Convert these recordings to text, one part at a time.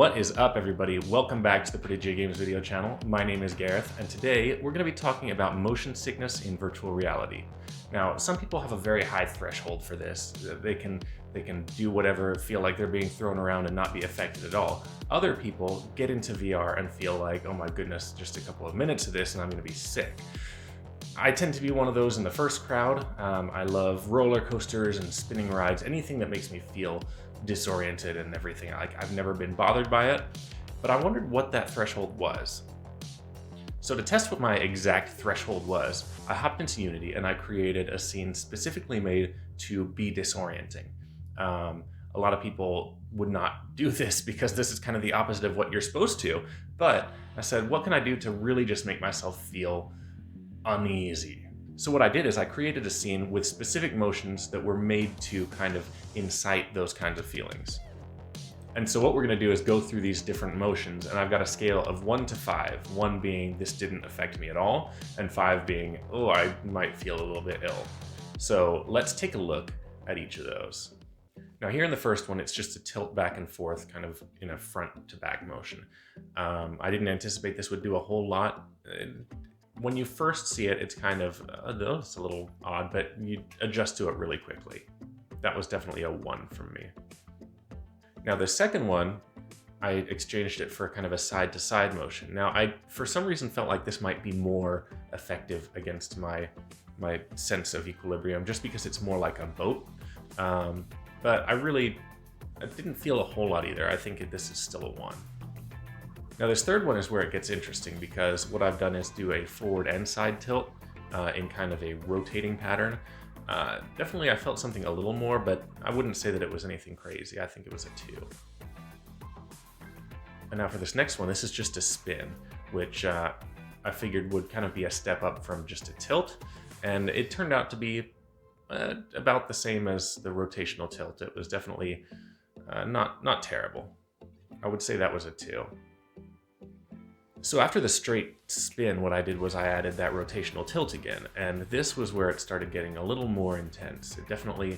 What is up, everybody? Welcome back to the Prodigia Games video channel. My name is Gareth, and today we're going to be talking about motion sickness in virtual reality. Now, some people have a very high threshold for this. They can do whatever, feel like they're being thrown around and not be affected at all. Other people get into VR and feel like, oh my goodness, just a couple of minutes of this and I'm going to be sick. I tend to be one of those in the first crowd. I love roller coasters and spinning rides, anything that makes me feel disoriented and everything. I've never been bothered by it, but I wondered what that threshold was. So to test what my exact threshold was, I hopped into Unity and I created a scene specifically made to be disorienting. A lot of people would not do this because this is kind of the opposite of what you're supposed to, but I said, what can I do to really just make myself feel uneasy? So what I did is I created a scene with specific motions that were made to kind of incite those kinds of feelings. And so what we're going to do is go through these different motions, and I've got a scale of 1 to 5, 1 being this didn't affect me at all, and 5 being, oh, I might feel a little bit ill. So let's take a look at each of those. Now here in the first one, it's just a tilt back and forth kind of in a front to back motion. I didn't anticipate this would do a whole lot. When you first see it, it's kind of, it's a little odd, but you adjust to it really quickly. That was definitely a 1 from me. Now the second one, I exchanged it for kind of a side-to-side motion. Now I, for some reason, felt like this might be more effective against my sense of equilibrium, just because it's more like a boat. But I didn't feel a whole lot either. I think this is still a 1. Now this third one is where it gets interesting, because what I've done is do a forward and side tilt in kind of a rotating pattern. Definitely I felt something a little more, but I wouldn't say that it was anything crazy. I think it was a 2. And now for this next one, this is just a spin, which I figured would kind of be a step up from just a tilt. And it turned out to be about the same as the rotational tilt. It was definitely not terrible. I would say that was a 2. So after the straight spin, what I did was I added that rotational tilt again, and this was where it started getting a little more intense. It definitely,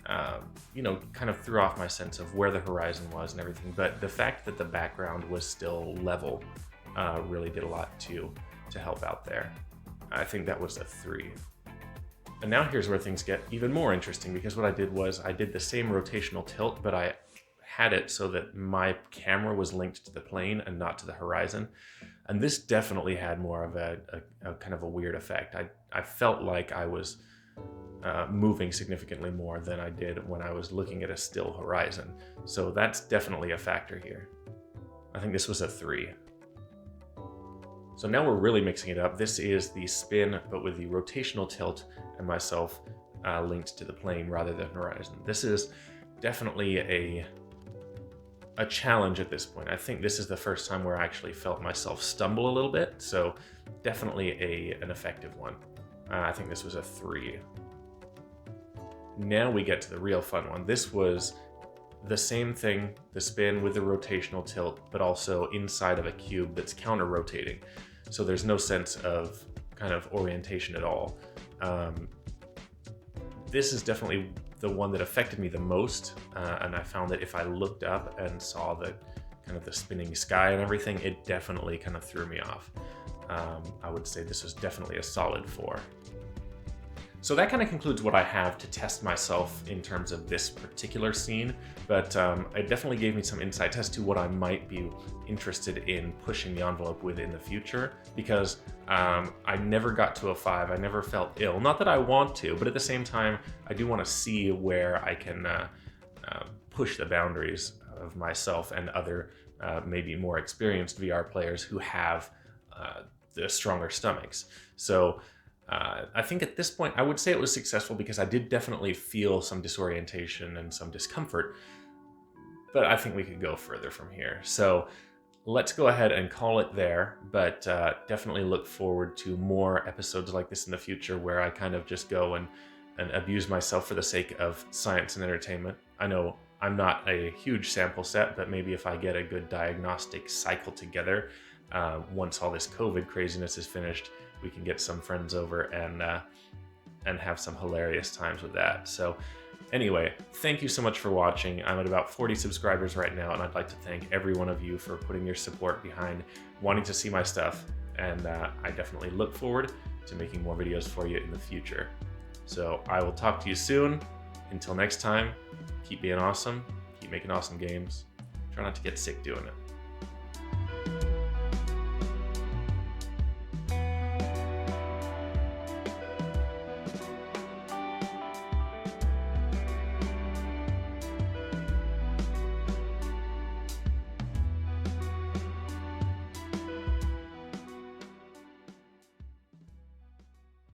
kind of threw off my sense of where the horizon was and everything, but the fact that the background was still level really did a lot to help out there. I think that was a 3. And now here's where things get even more interesting, because what I did was I did the same rotational tilt, but I had it so that my camera was linked to the plane and not to the horizon. And this definitely had more of a kind of a weird effect. I felt like I was moving significantly more than I did when I was looking at a still horizon. So that's definitely a factor here. I think this was a 3. So now we're really mixing it up. This is the spin, but with the rotational tilt and myself linked to the plane rather than horizon. This is definitely a challenge at this point. I think this is the first time where I actually felt myself stumble a little bit, so definitely an effective one. I think this was a 3. Now we get to the real fun one. This was the same thing, the spin with the rotational tilt, but also inside of a cube that's counter-rotating. So there's no sense of kind of orientation at all. This is definitely the one that affected me the most, and I found that if I looked up and saw the kind of the spinning sky and everything, it definitely kind of threw me off. I would say this was definitely a solid 4. So that kind of concludes what I have to test myself in terms of this particular scene, but it definitely gave me some insight as to what I might be interested in pushing the envelope with in the future, because I never got to a 5. I never felt ill. Not that I want to, but at the same time, I do want to see where I can push the boundaries of myself and other maybe more experienced VR players who have the stronger stomachs. So I think at this point, I would say it was successful, because I did definitely feel some disorientation and some discomfort, but I think we could go further from here. So let's go ahead and call it there, but definitely look forward to more episodes like this in the future, where I kind of just go and abuse myself for the sake of science and entertainment. I know I'm not a huge sample set, but maybe if I get a good diagnostic cycle together, once all this COVID craziness is finished, we can get some friends over and have some hilarious times with that. So Anyway, thank you so much for watching. I'm at about 40 subscribers right now, and I'd like to thank every one of you for putting your support behind wanting to see my stuff, and I definitely look forward to making more videos for you in the future. So I will talk to you soon. Until next time, keep being awesome, keep making awesome games. Try not to get sick doing it.